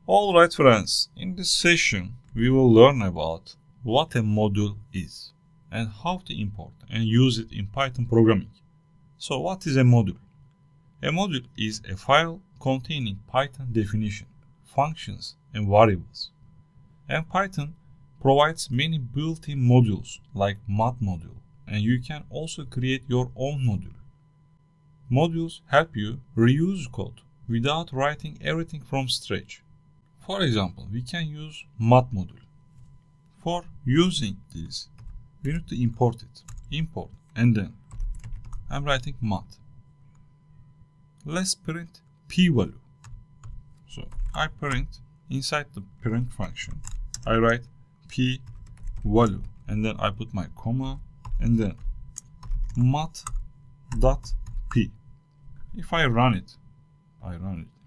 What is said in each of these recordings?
Alright friends, in this session we will learn about what a module is and how to import and use it in Python programming. So what is a module? A module is a file containing Python definition, functions and variables. And Python provides many built-in modules like mod module, and you can also create your own module. Modules help you reuse code without writing everything from scratch. For example, we can use mod module. For using this, we need to import it. Import, and then I'm writing mod. Let's print p value. So I print inside the print function. I write p value, and then I put my comma, and then mod.p. If I run it,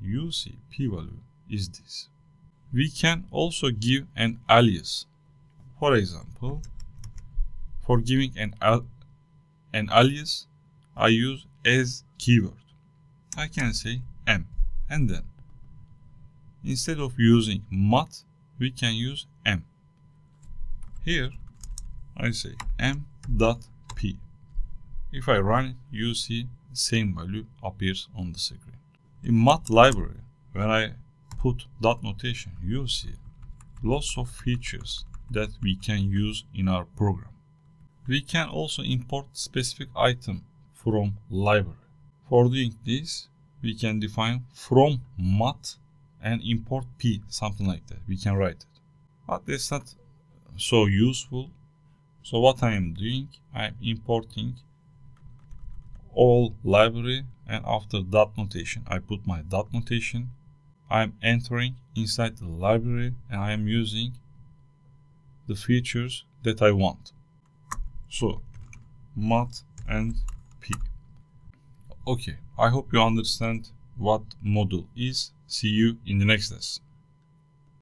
you see p value is this. We can also give an alias. For example, for giving an alias, I use as keyword. I can say m, and then instead of using mod, we can use m. Here I say m.p. If I run it, you see the same value appears on the screen. In mod library, when I put dot notation, you see lots of features that we can use in our program. We can also import specific item from library. For doing this, we can define from mod and import p, something like that. We can write it. But that's not so useful. So what I am doing, I am importing all library, and after dot notation, I put my dot notation. I am entering inside the library, and I am using the features that I want. So mod and p. Okay, I hope you understand what module is. See you in the next lesson.